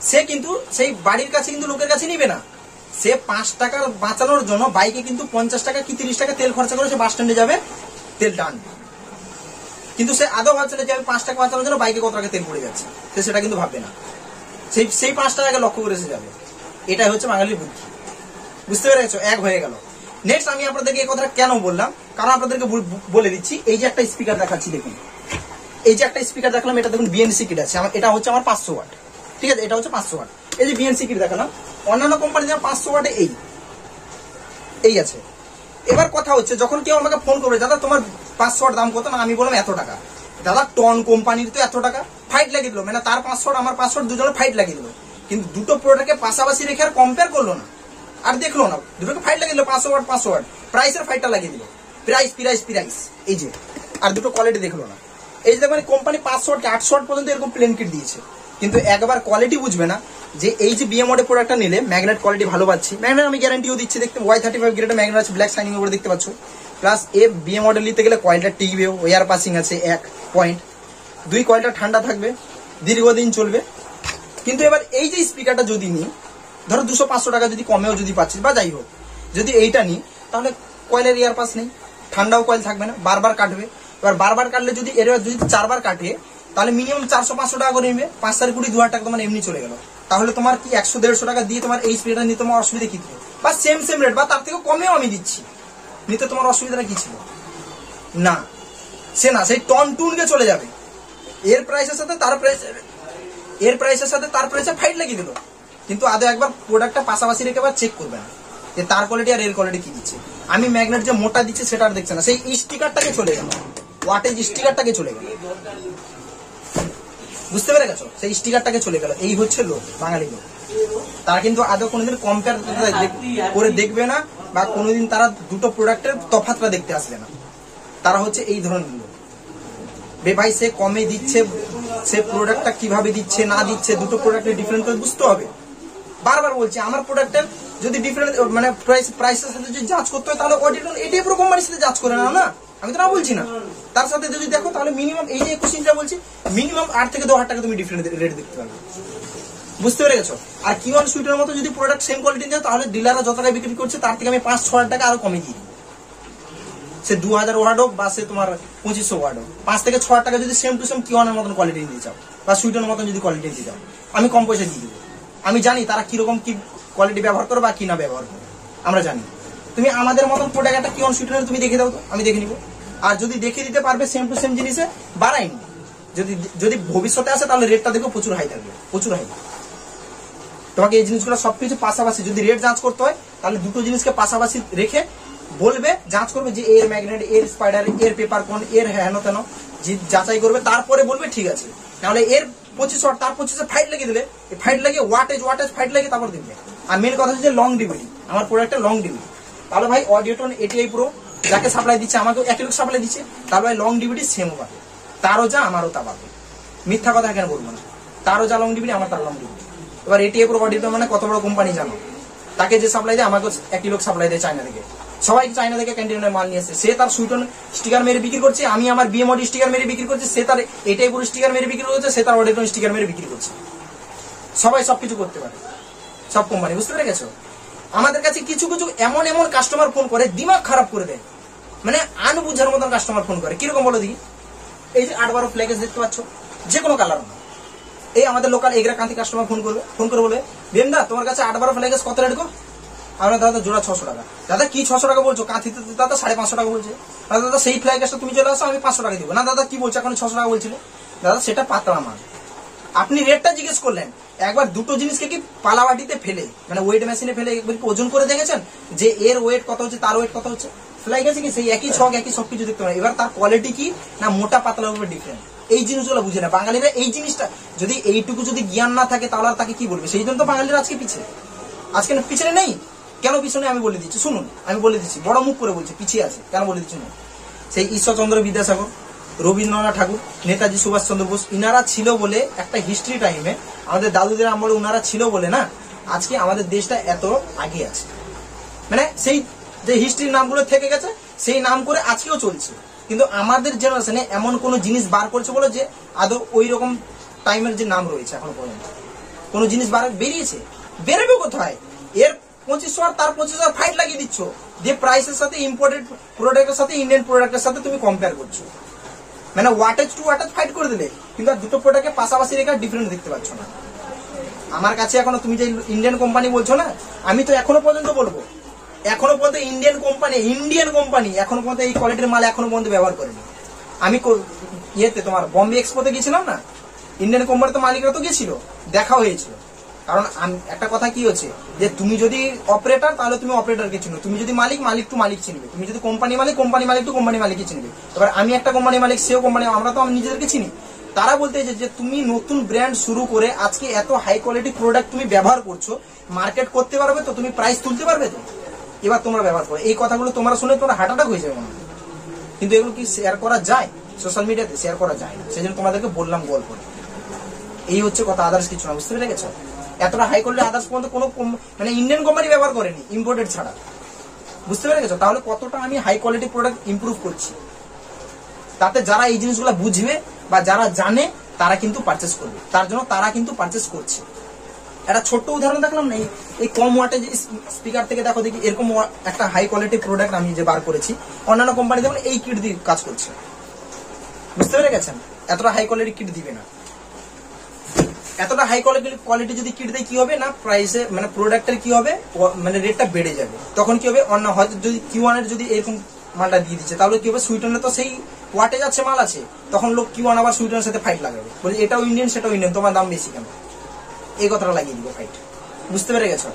সে কিন্তু সেই বাড়ির কাছে কিন্তু লোকের কাছে নিবে না, সে 5 টাকা বাঁচানোর জন্য বাইকে কিন্তু 50 টাকা কি 30 টাকা তেল খরচা করে সে বাস স্ট্যান্ডে যাবে, তেল টানবে। কিন্তু সে আদৌ ভাবছে না যে আমি 5 টাকা বাঁচানোর জন্য বাইকে কত টাকা তেল পড়ে যাচ্ছে, সে সেটা কিন্তু ভাববে না। সেই 5 টাকাকে লক্ষ্য করে সে যাবে। এটাই হচ্ছে বাঙালির বুদ্ধি। বুঝতে পেরেছো? এক হয়ে গেল। নেক্সট আমি আপনাদেরকে এই কথাটা কেন বললাম, কারণ আপনাদেরকে বলে দিচ্ছি। এই যে একটা স্পিকার দেখাচ্ছি, দেখুন এই যে একটা স্পিকার দেখালাম, এটা দেখুন বিএনসি কিট আছে, এটা হচ্ছে আমার 500 ওয়াট, ঠিক আছে? এটা হচ্ছে 500 ওয়াট। এই যে বিএনসি কিট দেখালাম, অন্যান্য কোম্পানি যেমন 500 ওয়াটে এই আছে। এবার কথা হচ্ছে, যখন কেউ আমাকে ফোন করবে, দাদা তোমার 500 ওয়াট দাম কত, না আমি বললাম এত টাকা। দাদা টন কোম্পানির তো এত টাকা, ফাইট লাগিয়ে দিল, মানে তার 500 ওয়াট আমার 500 ওয়াট, দুজনে ফাইট লাগিয়ে দিল। কিন্তু দুটো প্রোডাক্টকে পাশাপাশি রেখে আর কম্পেয়ার করলো না, আর দেখলো না, দুটোকে ফাইট লাগিয়ে দিল, 500 ওয়াট 500 ওয়াট, প্রাইসের ফাইটটা লাগিয়ে দিল। প্রাইস। এই যে আর দুটো কোয়ালিটি দেখলো না। এই যে দেখবেন কোম্পানি 500 ওয়াট 800 ওয়াট পর্যন্ত এরকম প্লেন কিট দিয়েছে, কিন্তু একবার কোয়ালিটি বুঝবে না যে এই যে বিএমওডের প্রোডাক্টটা নিলে ম্যাগনেট কোয়ালিটি ভালো পাচ্ছি। ম্যাগনেট আমি গ্যারান্টিও দিচ্ছি, দেখতে Y35 গ্রেডের ম্যাগনেট আছে, ব্ল্যাক শাইনিং উপরে দেখতে পাচ্ছ। প্লাস এ বিএমওডেল নিতে গেলে কয়েলটা টিকবে, ওয়ার পাসিং আছে 1 পয়েন্ট, 2 কয়েলটা ঠান্ডা থাকবে, দীর্ঘদিন চলবে। কিন্তু এবার এই যে স্পিকারটা যদি নিই, ধরো 200-500 টাকা যদি কমেও যদি পাচ্ছি বা যাই হোক, যদি এইটা নিই তাহলে কয়েলের এয়ার পাস নেই, ঠান্ডাও কয়েল থাকবে না, বারবার কাটবে। এবার বারবার কাটলে যদি এর যদি 4 বার কাটে তাহলে মিনিমাম 400-500 টাকা করে নেবে, 5-20 টাকা তোমার এমনি চলে গেল। তাহলে তোমার কি 100-150 টাকা দিয়ে তোমার এই স্পিকারটা নিতে তোমার অসুবিধা কি ছিল? বা সেম রেট বা তার থেকে কমেও আমি দিচ্ছি, নিতে তোমার অসুবিধাটা কি ছিল? না, সেই টন টুনকে চলে যাবে। এর প্রাইসের সাথে তার প্রাইসে ফাইট লাগিয়ে দিল, কিন্তু আদৌ একবার প্রোডাক্টটা পাশাপাশি রেখে আবার চেক করবে না যে তার কোয়ালিটি আর এর কোয়ালিটি কি দিচ্ছে। আমি ম্যাগনেট যে মোটা দিচ্ছে সেটা আর দেখছে না, সেই স্টিকারটাকে চলে গেল, ওয়াটেজ স্টিকারটাকে চলে গেল। বুঝতে পেরে গেছো? সেই স্টিকারটাকে চলে গেল। এই হচ্ছে লোক, বাঙালি লোক। তারা কিন্তু আদৌ কোনোদিন কম্পেয়ার করে দেখবে না, বা কোনোদিন তারা দুটো প্রোডাক্টের তফাৎটা দেখতে আসবে না। তারা হচ্ছে এই ধরনের লোক। ভাই সে কমে দিচ্ছে, সে প্রোডাক্টটা কিভাবে দিচ্ছে না দিচ্ছে, দুটো প্রোডাক্টের ডিফারেন্ট করে বুঝতে হবে। বারবার বলছি, আমার প্রোডাক্টের যদি ডিফারেন্ট মানে প্রাইসের সাথে যদি জাজ করতে হয় তাহলে অডিটন এটাই পুরো কোম্পানির সাথে জাজ করে নাও না, আমি তো না বলছি না। তার সাথে যদি দেখো তাহলে মিনিমাম এই যে 21 ইঞ্চটা বলছি, মিনিমাম 8 থেকে 10 হাজার টাকা তুমি ডিফারেন্ট রেট দেখতে পারবে। বুঝতে পেরে গেছো? আর কিওয়ান সুইটের মতো যদি প্রোডাক্ট সেম কোয়ালিটি দেয় তাহলে ডিলাররা যত টাকা বিক্রি করছে তার থেকে আমি 5-6 হাজার টাকা আরো কমে দিই। সে 2000 ওয়াট হোক বা সে তোমার 2500 ওয়াট হোক, 5 থেকে 6 হাজার টাকা যদি সেম টু সেম কিওয়ানের মতন কোয়ালিটি নিতে চাও বা সুইটের মতন যদি কোয়ালিটি নিতে চাও, আমি কম পয়সা দিয়ে দেবো। আমি জানি তারা কিরকম কি কোয়ালিটি ব্যবহার করে বা কি না ব্যবহার করে, আমরা জানি। তুমি আমাদের মতন প্রোডাক্ট একটা কিওয়ান সুইটের তুমি দেখে দাও তো, আমি দেখে নিবো। আর যদি দেখে দিতে পারবে সেম টু সেম জিনিসে, বাড়াইনি। যদি ভবিষ্যতে আসে তাহলে রেটটা দেখো প্রচুর হাই থাকবে, প্রচুর হাই। তোমাকে এই জিনিসগুলো সবকিছু পাশাপাশি যদি রেট যাঞ্চ করতে হয় তাহলে দুটো জিনিসকে পাশাপাশি রেখে বলবে, যাঞ্চ করবে যে এর ম্যাগনেট, এর স্পাইডার, এর পেপার কোন, এর হেন তেন যাচাই করবে, তারপরে বলবে ঠিক আছে। নাহলে এর 25 ওয়াট তার 25 ফাইট লাগিয়ে দিলে, ফাইট লাগিয়ে ওয়াটেজ ফাইট লাগিয়ে তারপর দিবে। আর মেন কথা হচ্ছে লং ডিভিডি, আমার প্রোডাক্টটা লং ডিভিডি। তাহলে ভাই অডিওটন এটিআই প্রো যাকে সাপ্লাই দিচ্ছে, আমাকেও একই লোক সাপ্লাই দিচ্ছে, তার ভাই লং ডিভিডি সেম পাবে, তারও যা আমারও তা পাবে। মিথ্যা কথা কেন বলবো না, তারও যা লং ডিভিডি আমার তার লং ডিভিডি। এবার এটিআই প্রো অডিওটন মানে কত বড় কোম্পানি জানো? তাকে যে সাপ্লাই দেয় আমাকেও একই লোক সাপ্লাই দেয় চায়না থেকে। সবাই চায়না থেকে ক্যান্টিনের মাল নিয়ে আসছে, সে তার সুইটন স্টিকার মেরে বিক্রি করছে, আমি আমার বিএমওডি স্টিকার মেরে বিক্রি করছে, সে তার এটাই পুরো স্টিকার মেরে বিক্রি করছে, সে তার অডিটন স্টিকার মেরে বিক্রি করছে। সবাই সবকিছু করতে পারে, সব কোম্পানি। বুঝতে পেরে গেছো? আমাদের কাছে কিছু এমন কাস্টমার ফোন করে দিমাগ খারাপ করে দেয়, মানে আনবুঝার মতন কাস্টমার ফোন করে। কিরকম বলো দেখি? এই যে 8-12 ফ্ল্যাগেজ দেখতে পাচ্ছ, যে কোনো কালার না, এই আমাদের লোকাল এগরা কান্তি কাস্টমার ফোন করে বলে, বেমদা তোমার কাছে 8-12 ফ্ল্যাগেজ কত রেট গো? আমরা দাদা জোড়া 600 টাকা। দাদা কি 600 টাকা বলছো? কাঁথিতে দাদা 550 টাকা বলছে। দাদা সেই ফ্ল্যাগেসটা তুমি চলে আসো, আমি 500 টাকা দিব না। দাদা কি বলছো, এখন 600 টাকা বলছিল? দাদা সেটা পাতলা মাল। আপনি রেটটা জিজ্ঞেস করলেন, একবার দুটো জিনিসকে কি পালাবাটিতে ফেলে মানে ওয়েট মেশিনে ফেলে একবার ওজন করে দেখেছেন যে এর ওয়েট কত হচ্ছে, তার ওয়েট কত হচ্ছে? ফ্ল্যাগেসে কি সেই একই ছক একই সবকিছু দেখতে পারে। এবার তার কোয়ালিটি কি না মোটা পাতলার উপরে ডিফারেন্ট, এই জিনিসগুলো বুঝে না বাঙালিরা। এই জিনিসটা যদি এইটুকু যদি জ্ঞান না থাকে তাহলে আর তাকে কি বলবে? সেই জন্য তো বাঙালিরা আজকে পিছনে নেই। কেন পিছনে আমি বলে দিচ্ছি, শুনুন, আমি বলে দিচ্ছি, বড় মুখ করে বলছি পিছিয়ে আছে কেন বলে দিচ্ছি না। সেই ঈশ্বরচন্দ্র বিদ্যাসাগর, রবীন্দ্রনাথ ঠাকুর, নেতাজি সুভাষচন্দ্র বোস, ইনারা ছিল বলে একটা হিস্ট্রি টাইমে আমাদের দাদুদের আমলে উনারা ছিল বলে না আজকে আমাদের দেশটা এত আগে আছে। মানে সেই যে হিস্ট্রির নামগুলো থেকে গেছে সেই নাম করে আজকেও চলছে। কিন্তু আমাদের জেনারেশনে এমন কোন জিনিস বার করছে বলে যে আদৌ ওই রকম টাইমের যে নাম রয়েছে এখনো পর্যন্ত কোন জিনিস বেরিয়েছে? বেরোবে কোথায়? এর 2500 আর তার 25,000 ফাইট লাগিয়ে দিচ্ছ, যে প্রাইসের সাথে ইম্পোর্টেড প্রোডাক্টের সাথে ইন্ডিয়ান প্রোডাক্টের সাথে তুমি কম্পেয়ার করছো। মানে ওয়াটেজ টু ওয়াটেজ ফাইট করে দিলে, কিন্তু আর দুটো প্রোডাক্টকে পাশাপাশি রেখে ডিফারেন্ট দেখতে পাচ্ছ না। আমার কাছে এখনো তুমি যে ইন্ডিয়ান কোম্পানি বলছো না, আমি তো এখনো পর্যন্ত বলবো, এখনো পর্যন্ত ইন্ডিয়ান কোম্পানি এখনো পর্যন্ত এই কোয়ালিটির মাল এখনো পর্যন্ত ব্যবহার করেনি। আমি ইয়েতে তোমার বম্বে এক্সপোতে গেছিলাম না, ইন্ডিয়ান কোম্পানি তো মালিকরা তো গেছিল, দেখা হয়েছিল। কারণ একটা কথা কি হচ্ছে যে তুমি যদি অপারেটর তাহলে তুমি অপারেটরকে চিনবে, তুমি যদি মালিক টু মালিক চিনবে, তুমি যদি কোম্পানি মালিক টু কোম্পানি মালিকই চিনবে। এবার আমি একটা কোম্পানি মালিক, সেও কোম্পানি, আমরা তো নিজেদেরকে চিনি। তারা বলতে যে তুমি নতুন ব্র্যান্ড শুরু করে আজকে এত হাই কোয়ালিটি প্রোডাক্ট তুমি ব্যবহার করছো, মার্কেট করতে পারবে তো, তুমি প্রাইস তুলতে পারবে তো, এবার তোমরা ব্যবহার করো। এই কথাগুলো তোমরা শুনে তোমরা হার্ট অ্যাটাক হয়ে যাবে মনে হয়। কিন্তু এগুলো কি শেয়ার করা যায় সোশ্যাল মিডিয়াতে? শেয়ার করা যায় না, সেই জন্য তোমাদেরকে বললাম গল্প। এই হচ্ছে কথা, আদার্স কিছু না, বুঝতে পেরে গেছো? এতটা হাই কোয়ালিটি আদার্স পর্যন্ত কোনো মানে ইন্ডিয়ান কোম্পানি ব্যবহার করেনি, ইম্পোর্টেড ছাড়া, বুঝতে পেরে গেছো? তাহলে কতটা আমি হাই কোয়ালিটি প্রোডাক্ট ইমপ্রুভ করছি। তাতে যারা এই জিনিসগুলো বুঝবে বা যারা জানে তারা কিন্তু পারচেস করবে, তার জন্য তারা কিন্তু পারচেস করছে। একটা ছোট্ট উদাহরণ দেখলাম না, এই কম ওয়াটেজ স্পিকার থেকে দেখো দেখি এরকম একটা হাই কোয়ালিটি প্রোডাক্ট আমি যে বার করেছি, অন্যান্য কোম্পানি দেখুন এই কিট দিয়ে কাজ করছে, বুঝতে পেরে গেছেন? এতটা হাই কোয়ালিটি কিট দিবে না। এতটা হাই কোয়ালিটি যদি কিট দেয় কি হবে না, প্রাইসে মানে প্রোডাক্টের কি হবে, মানে রেটটা বেড়ে যাবে। তখন কি হবে, অন্য হয়তো যদি Q1 এর যদি এরকম মালটা দিয়ে দিচ্ছে, তাহলে কি হবে, সুইটনের তো সেই ওয়াটেজ আছে মাল আছে, তখন লোক Q1 আবার সুইটনের সাথে ফাইট লাগাবে, বলে এটাও ইন্ডিয়ান সেটাও ইন্ডিয়ান, তোমার দাম বেশি কেন, এই কথাটা লাগিয়ে দিব ফাইট, বুঝতে পেরে গেছো?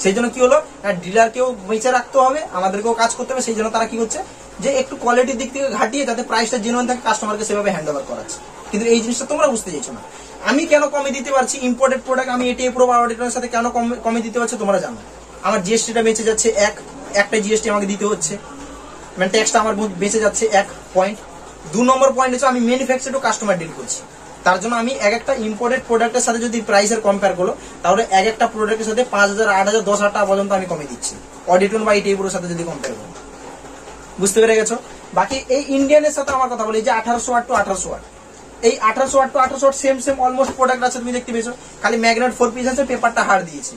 সেই জন্য কি হলো, ডিলারকেও বেঁচে রাখতে হবে, আমাদেরকেও কাজ করতে হবে। সেই জন্য তারা কি হচ্ছে যে একটু কোয়ালিটির দিক থেকে ঘাটিয়ে যাতে প্রাইসটা জেনুইন থাকে, কাস্টমারকে সেভাবে হ্যান্ড ওভার করাচ্ছে। কিন্তু এই জিনিসটা তোমরা বুঝতে চাইছো না। আমি কেন কমে দিতে পারছি ইম্পোর্টেড প্রোডাক্ট, আমি এটিএ প্রো বা অডিটরের সাথে কেন কমে দিতে পারছি তোমরা জানো। আমার জিএসটিটা বেঁচে যাচ্ছে, একটা জিএসটি আমাকে দিতে হচ্ছে, মানে ট্যাক্সটা আমার বেঁচে যাচ্ছে 1 পয়েন্ট। 2 নম্বর পয়েন্ট হচ্ছে আমি ম্যানুফ্যাকচার ও কাস্টমার ডিল করছি, তার জন্য আমি এক একটা ইম্পোর্টেড প্রোডাক্টের সাথে যদি প্রাইসের কম্পেয়ার করো, তাহলে এক একটা প্রোডাক্টের সাথে 5,000, 8,000, 10,000 টাকা পর্যন্ত আমি কমে দিচ্ছি অডিটন বা এটিএ প্রোর সাথে যদি কম্পেয়ার করো, বুঝতে পেরে গেছো? বাকি এই ইন্ডিয়ানের সাথে আমার কথা বলি যে 1800 ওয়াট টু 1800 ওয়াট, এই 1800 watt to 1800 watt same almost product আছে, তুমি দেখতে পেয়েছো। খালি ম্যাগনেট 4 পিস আছে, পেপারটা হার্ড দিয়েছে,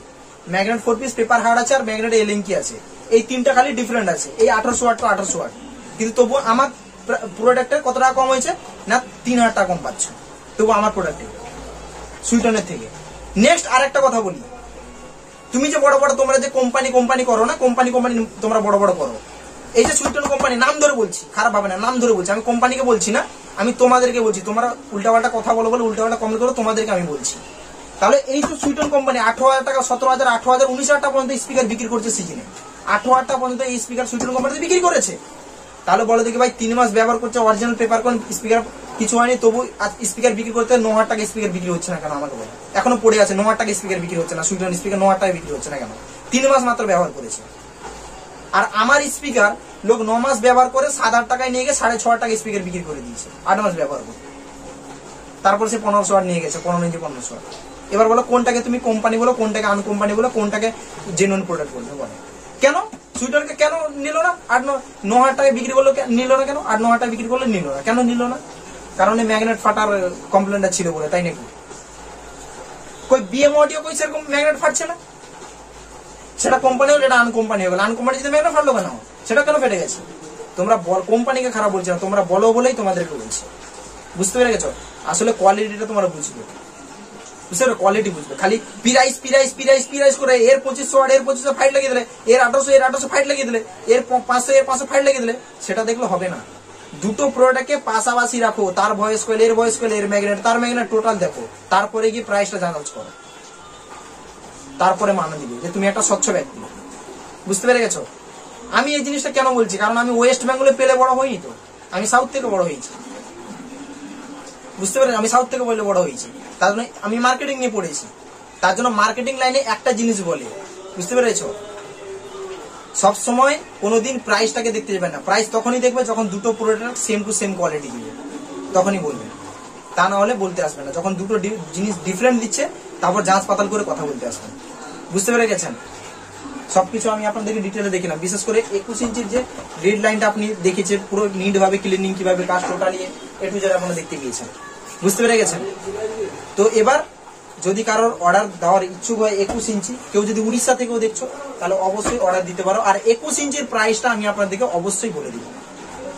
ম্যাগনেট 4 পিস পেপার হার্ড আছে, আর ম্যাগনেট এলিঙ্কি আছে, এই তিনটা খালি ডিফারেন্ট আছে, এই 1800 ওয়াট টু 1800 ওয়াট। কিন্তু তবু আমার প্রোডাক্টের কত টাকা কম হয়েছে না, 3,000 টাকা কম পাচ্ছ তবু আমার প্রোডাক্টে সুইটনের থেকে। নেক্সট আরেকটা কথা বলি, তুমি যে বড় বড় তোমরা যে কোম্পানি করো না, কোম্পানি তোমরা বড় বড় করো, এই যে সুইটন কোম্পানি, নাম ধরে বলছি, খারাপ ভাবে না, নাম ধরে বলছি, আমি কোম্পানিকে বলছি না, আমি তোমাদেরকে বলছি। তোমরা উল্টাপাল্টা কথা বলো বলে উল্টাপাল্টা কমেন্ট করো, তোমাদেরকে আমি বলছি। তাহলে এই যে সুইটন কোম্পানি 18,000 টাকা, 17,000, 18,000, 19,000 টাকা পর্যন্ত স্পিকার বিক্রি করছে সিজনে, 18,000 টাকা পর্যন্ত এই স্পিকার সুইটন কোম্পানিতে বিক্রি করেছে। তাহলে বলো দেখি ভাই, 3 মাস ব্যবহার করছে, অরিজিনাল পেপার কোন স্পিকার কিছু হয়নি, তবু স্পিকার বিক্রি করতে 9,000 টাকা স্পিকার বিক্রি হচ্ছে না কেন আমাকে বলো? এখনো পড়ে আছে 9,000 টাকা স্পিকার বিক্রি হচ্ছে না, সুইটন স্পিকার 9,000 টাকা বিক্রি হচ্ছে না কেন? 3 মাস মাত্র ব্যবহার করেছে। আর আমার স্পিকার লোক 9 মাস ব্যবহার করে 7,000 টাকায় নিয়ে গিয়ে 6,500 টাকা স্পিকার বিক্রি করে দিয়েছে 8 মাস ব্যবহার করে। তারপর সে 1500 ওয়াট নিয়ে গেছে, 15 ইঞ্চি 1500 ওয়াট। এবার বলো কোনটাকে তুমি কোম্পানি বলো, কোনটাকে আনকোম্পানি বলো, কোনটাকে জেনুইন প্রোডাক্ট বলবে বলো? কেন সুইটনকে কেন নিল না? 8-9,000 টাকায় বিক্রি করলো, নিল না কেন? 8-9,000 টাকা বিক্রি করলে নিল না কেন? নিল না কারণ ম্যাগনেট ফাটার কমপ্লেনটা ছিল বলে, তাই নাকি? কই বিএম অডিও কই সেরকম ম্যাগনেট ফাটছে না, সেটা কোম্পানি হলো, এটা আনকোম্পানি হয়ে গেল। আনকোম্পানি যদি ম্যাগনেট ফাটলো কেন, সেটা কেন ফেটে গেছে? তোমরা কোম্পানিকে খারাপ বলছো না, তোমরা বলো বলেই তোমাদেরকে বলছি, বুঝতে পেরে গেছো? আসলে কোয়ালিটিটা তোমরা বুঝবে, বুঝতে পারো? কোয়ালিটি বুঝবে, খালি প্রাইস করে এর 2500 ওয়াট, এর 2500 ফাইট লাগিয়ে দিলে, এর 800 ফাইট লাগিয়ে দিলে, এর 500 ফাইট লাগিয়ে দিলে, সেটা দেখলে হবে না। দুটো প্রোডাক্টকে পাশাপাশি রাখো, তার ভয়েস কয়েল, এর ম্যাগনেট, তার ম্যাগনেট টোটাল দেখো, তারপরে গিয়ে প্রাইসটা জানাজ করো, তারপরে মানা দিবে যে তুমি একটা স্বচ্ছ ব্যক্তি, বুঝতে পেরে গেছো? আমি এই জিনিসটা কেন বলছি, কারণ আমি ওয়েস্ট বেঙ্গলে পেলে বড় হইনি তো, আমি সাউথ থেকে বড় হয়েছি, বুঝতে পেরেছি? আমি সাউথ থেকে বলে বড় হয়েছি, তার জন্য আমি মার্কেটিং নিয়ে পড়েছি, তার জন্য মার্কেটিং লাইনে একটা জিনিস বলে, বুঝতে পেরেছো? সবসময় কোনোদিন প্রাইসটাকে দেখতে যাবে না, প্রাইস তখনই দেখবে যখন দুটো product same to same quality দিবে, তখনই বলবে, তা না হলে বলতে আসবে না। যখন দুটো জিনিস ডিফারেন্ট দিচ্ছে তারপর যাঁচ পাতাল করে কথা বলতে আসবে, বুঝতে পেরে গেছেন? সবকিছু আমি আপনাদেরকে ডিটেলে দেখিলাম, বিশেষ করে 21 ইঞ্চির যে রেড লাইনটা আপনি দেখেছেন, পুরো নিট ভাবে ক্লিনিং কিভাবে কাজ টোটালি এ টু জেড আপনারা দেখতে পেয়েছেন, বুঝতে পেরে গেছেন? তো এবার যদি কারোর অর্ডার দেওয়ার ইচ্ছুক হয় 21 ইঞ্চি, কেউ যদি উড়িষ্যা থেকেও দেখছো, তাহলে অবশ্যই অর্ডার দিতে পারো। আর 21 ইঞ্চির প্রাইসটা আমি আপনাদেরকে অবশ্যই বলে দিব।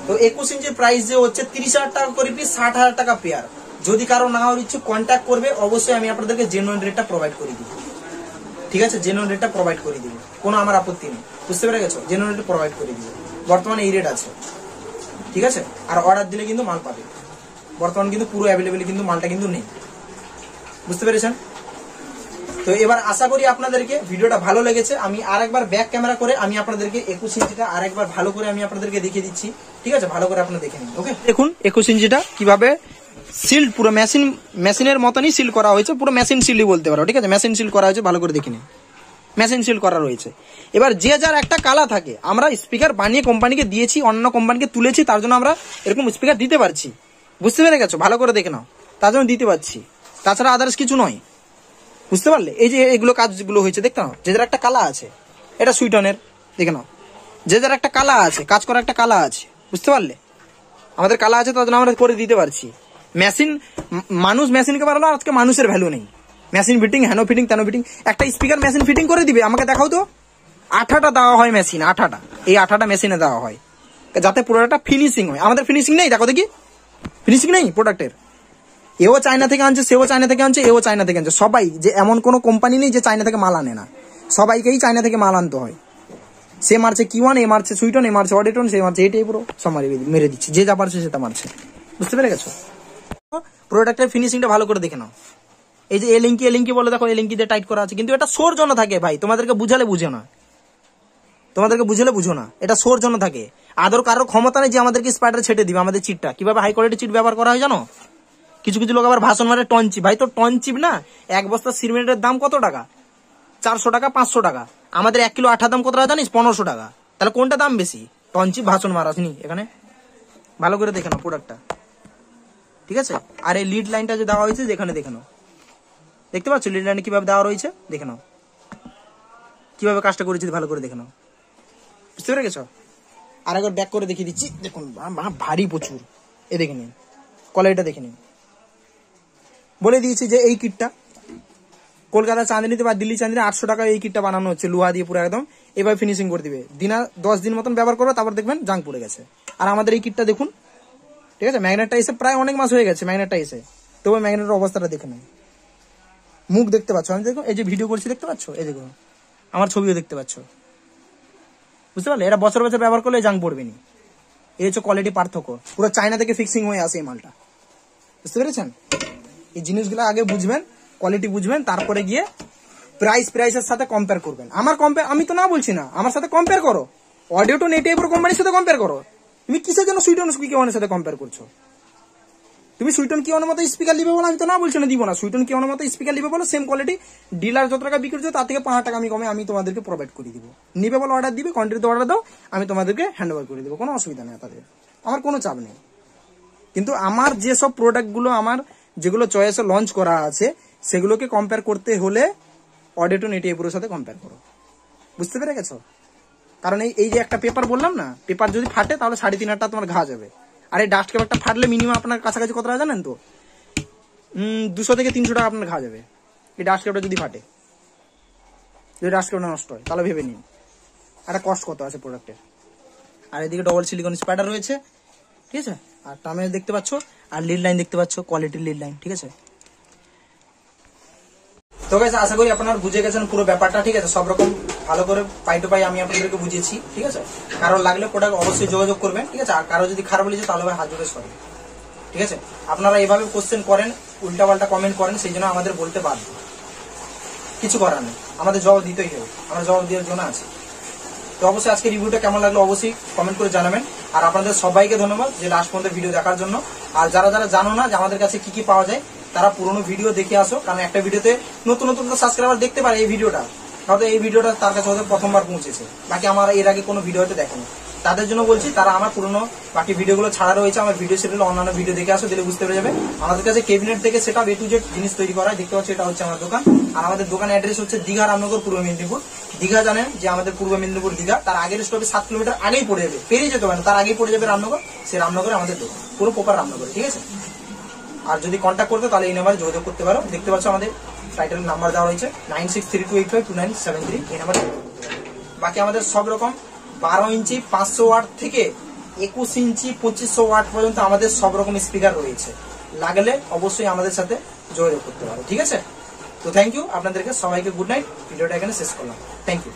তো 21 ইঞ্চির প্রাইস যে হচ্ছে 30,000 টাকা করে পিস, 60,000 টাকা পেয়ার। যদি কারো না হওয়ার ইচ্ছুক কন্ট্যাক্ট করবে, অবশ্যই আমি আপনাদেরকে জেনুইন রেটটা প্রোভাইড করে দিব, ঠিক আছে? জেনুইন রেটটা প্রোভাইড করে দিব, কোনো আমার আপত্তি নেই, বুঝতে পেরে গেছো? জেনুইন রেট প্রোভাইড করে দিব, বর্তমানে এই রেট আছে, ঠিক আছে? আর অর্ডার দিলে কিন্তু মাল পাবে, বর্তমানে কিন্তু পুরো অ্যাভেলেবেল কিন্তু মালটা কিন্তু নেই, বুঝতে পেরেছেন? তো এবার আশা করি আপনাদেরকে ভিডিওটা ভালো লেগেছে। আমি আরেকবার ব্যাক ক্যামেরা করে আমি আপনাদেরকে 21 ইঞ্চিটা আরেকবার ভালো করে আমি আপনাদেরকে দেখিয়ে দিচ্ছি, ঠিক আছে? ভালো করে আপনারা দেখে নিন, ওকে? দেখুন 21 ইঞ্চিটা কিভাবে সিল্ড, পুরো মেশিনের মতনই সিল করা হয়েছে, পুরো মেশিন সিলই বলতে পারো, ঠিক আছে? মেশিন সিল করা হয়েছে, ভালো করে দেখে নিন। মেশিন সিল করা রয়েছে। এবার যে যার একটা কালা থাকে, আমরা স্পিকার বানিয়ে কোম্পানিকে দিয়েছি, অন্য কোম্পানিকে তুলেছি, তার জন্য আমরা এরকম স্পিকার দিতে পারছি। বুঝতে পেরে গেছো? ভালো করে দেখে নাও, তার জন্য দিতে পারছি, তাছাড়া আদার্স কিছু নয়। বুঝতে পারলে? এই যে এগুলো কাজগুলো হয়েছে দেখতে নাও, যে যার একটা কালা আছে, এটা সুইটনের, দেখে নাও, যে যার একটা কালা আছে, কাজ করা একটা কালা আছে। বুঝতে পারলে? আমাদের কালা আছে, তার জন্য আমরা করে দিতে পারছি। মেশিন, মানুষ মেশিনকে পারলো, আজকে মানুষের ভ্যালু নেই। মেশিন ফিটিং, হ্যানো ফিটিং, তেনো ফিটিং, একটা স্পিকার মেশিন ফিটিং করে দিবে, আমাকে দেখাও তো। আঠাটা দেওয়া হয় মেশিন, আঠাটা, এই আঠাটা মেশিনে দেওয়া হয় যাতে পুরোটা ফিনিশিং হয়। আমাদের ফিনিশিং নেই, দেখো দেখি, ফিনিশিং নেই প্রোডাক্টের। এও চায়না থেকে আনছে, সেও চায়না থেকে আনছে, এও চায়না থেকে আনছে, সবাই। যে এমন কোনো কোম্পানি নেই যে চায়না থেকে মাল আনে না, সবাইকেই চায়না থেকে মাল আনতে হয়। সে মারছে Q1, এ মারছে সুইটন, এ মারছে অডিটন, সে মারছে এটাই, পুরো সব মেরে দিচ্ছে, যে যা পারছে সেটা মারছে। বুঝতে পেরে গেছো? প্রোডাক্টের ফিনিশিংটা ভালো করে দেখে নাও। এই যে এলিঙ্কি বলে, দেখো এলিঙ্কি দিয়ে টাইট করা আছে, কিন্তু এটা শোর জন্য থাকে ভাই, তোমাদেরকে বুঝালে বুঝো না, তোমাদেরকে বুঝালে বুঝো না, এটা শোর জন্য থাকে। আদর কারোর ক্ষমতা নেই যে আমাদেরকে স্পাইডার ছেটে দিবে আমাদের চিটটা। কিভাবে হাই কোয়ালিটি চিট ব্যবহার করা হয় জানো? কিছু কিছু লোক আবার ভাষণ মারে টন চিপ। ভাই তো টন চিপ না, এক বস্তা সিমেন্টের দাম কত টাকা? 400 টাকা, 500 টাকা। আমাদের 1 কিলো আঠার দাম কত টাকা জানিস? 1500 টাকা। তাহলে কোনটা দাম বেশি? টন চিপ ভাষণ মারাসনি এখানে। ভালো করে দেখে নাও প্রোডাক্টটা, ঠিক আছে? আর এই লিড লাইনটা যে দেওয়া হয়েছে, যেখানে দেখে নাও, দেখতে পাচ্ছ লিড লাইনে কিভাবে দেওয়া রয়েছে? দেখে নাও কিভাবে কাজটা করেছি, ভালো করে দেখে নাও। বুঝতে পেরে গেছো? আর একবার ব্যাক করে দেখিয়ে দিচ্ছি, দেখুন ভারী প্রচুর। এ দেখে নিন, কোয়ালিটিটা দেখে নিন। বলে দিয়েছি যে এই কিটটা কলকাতা চাঁদনিতে বা দিল্লি চাঁদনি 800 টাকা এই কিটটা বানানো হচ্ছে, লোহা দিয়ে পুরো একদম এভাবে ফিনিশিং করে দিবে। 10 দিন মতন ব্যবহার করো, তারপর দেখবেন জাং পড়ে গেছে। আর আমাদের এই কিটটা দেখুন, ঠিক আছে? ম্যাগনেটটা এসে প্রায় অনেক মাস হয়ে গেছে, ম্যাগনেটটা এসে, তবে ম্যাগনেটের অবস্থাটা দেখে নেই। মুখ দেখতে পাচ্ছ, আমি দেখো এই যে ভিডিও করছি দেখতে পাচ্ছ, এই দেখো আমার ছবিও দেখতে পাচ্ছ। বুঝতে পারলে? এটা বছর বছর ব্যবহার করলে জাং পড়বে নি। এই হচ্ছে কোয়ালিটি পার্থক্য, পুরো চায়না থেকে ফিক্সিং হয়ে আসে এই মালটা। বুঝতে পেরেছেন? এই জিনিসগুলো আগে বুঝবেন, কোয়ালিটি বুঝবেন, তারপরে গিয়ে প্রাইসের সাথে কম্পেয়ার করবেন। আমি তো না বলছি না, আমার সাথে কম্পেয়ার করো, অডিওটন এই টাইপের কোম্পানির সাথে কম্পেয়ার করো। তুমি কিসের জন্য সুইটন Q1 সাথে কম্পেয়ার করছো? তুমি সুইটন Q1 মতো স্পিকার নিবে বলো, আমি তো না বলছি না দিব না। সুইটন Q1 মতো স্পিকার নিবে বলো, সেম কোয়ালিটি ডিলার যত টাকা বিক্রি করছে তার থেকে 5 টাকা আমি কমে আমি তোমাদেরকে প্রোভাইড করে দিব। নিবে বলো, অর্ডার দিবে, কোয়ান্টিটিতে অর্ডার দাও, আমি তোমাদেরকে হ্যান্ড ওভার করে দেবো, কোনো অসুবিধা নেই তাদের, আমার কোনো চাপ নেই। কিন্তু আমার যেসব প্রোডাক্টগুলো আমার যেগুলো চয়েসে লঞ্চ করা আছে, সেগুলোকে কম্পেয়ার করতে হলে অডিটন এটি পুরোর সাথে কম্পেয়ার করো। বুঝতে পেরে গেছো? কারণ এই যে একটা পেপার বললাম না, পেপার যদি ফাটে তাহলে 3.5 টাকা তোমার ঘা যাবে। আর এই ডাস্ট পেপারটা ফাটলে মিনিমাম আপনার কাছাকাছি কত টাকা জানেন তো? 200 থেকে 300 টাকা আপনার ঘা যাবে এই ডাস্ট পেপারটা যদি ফাটে। যদি ডাস্ট পেপারটা নষ্ট হয় তাহলে ভেবে নিন একটা কষ্ট কত আছে প্রোডাক্টের। আর এদিকে ডবল সিলিকন স্পাইডার রয়েছে, ঠিক আছে? আর টার্মিনাল দেখতে পাচ্ছ, আর লিড লাইন দেখতে পাচ্ছ, কোয়ালিটির লিড লাইন, ঠিক আছে? তো গাইস আশা করি আপনারা বুঝে গেছেন পুরো ব্যাপারটা, ঠিক আছে? সব রকম ভালো করে পাই টু পাই আমি আপনাদেরকে বুঝিয়েছি, ঠিক আছে? কারো লাগলে প্রোডাক্ট অবশ্যই যোগাযোগ করবেন, ঠিক আছে? আর কারো যদি খারাপ লেগেছে তাহলে হাত জোড়ে সরি, ঠিক আছে? আপনারা এইভাবে কোশ্চেন করেন, উল্টাপাল্টা কমেন্ট করেন, সেই জন্য আমাদের বলতে বাধ্য, কিছু করার নেই, আমাদের জবাব দিতেই হবে, আমরা জবাব দেওয়ার জন্য আছি। তো অবশ্যই আজকে রিভিউটা কেমন লাগলো অবশ্যই কমেন্ট করে জানাবেন। আর আপনাদের সবাইকে ধন্যবাদ যে লাস্ট পর্যন্ত ভিডিও দেখার জন্য। আর যারা যারা জানো না যে আমাদের কাছে কি কি পাওয়া যায়, তারা পুরোনো ভিডিও দেখে আসো, কারণ একটা ভিডিওতে নতুন নতুন সাবস্ক্রাইবার দেখতে পারে এই ভিডিওটা, হয়তো এই ভিডিওটা তার কাছে হয়তো প্রথমবার পৌঁছেছে, বাকি আমার এর আগে কোনো ভিডিও হয়তো দেখেনি। তাদের জন্য বলছি, তারা আমার পুরোনো বাকি ভিডিওগুলো ছাড়া রয়েছে আমার ভিডিও সেটেল অন্যান্য ভিডিও দেখে আসো, দিলে বুঝতে পেরে যাবে। আমাদের কাছে ক্যাবিনেট থেকে সেটা A to Z জিনিস তৈরি করা হয়, দেখতে পাচ্ছি এটা হচ্ছে আমার দোকান। আর আমাদের দোকান অ্যাড্রেস হচ্ছে দীঘা, রামনগর, পূর্ব মেদিনীপুর। দীঘা জানেন যে আমাদের পূর্ব মেদিনীপুর দীঘা, তার আগের স্টপে 7 কিলোমিটার আগেই পড়ে যাবে, পেরিয়ে যেতে পারেন, তার আগেই পড়ে যাবে রামনগর। সেই রামনগরে আমাদের দোকান, পুরো প্রপার রামনগর, ঠিক আছে? আর যদি কন্ট্যাক্ট করতে তাহলে এই নাম্বারে যোগাযোগ করতে পারো। দেখতে পাচ্ছ আমাদের টাইটেল নাম্বার দেওয়া হয়েছে 9632852973, এই নাম্বারে। বাকি আমাদের সব রকম 12 ইঞ্চি 500 ওয়াট থেকে 21 ইঞ্চি 2500 ওয়াট পর্যন্ত আমাদের সব রকম স্পিকার রয়েছে, লাগলে অবশ্যই আমাদের সাথে যোগাযোগ করতে পারো, ঠিক আছে? তো থ্যাংক ইউ আপনাদেরকে সবাইকে, গুড নাইট। ভিডিওটা এখানে শেষ করলাম, থ্যাংক ইউ।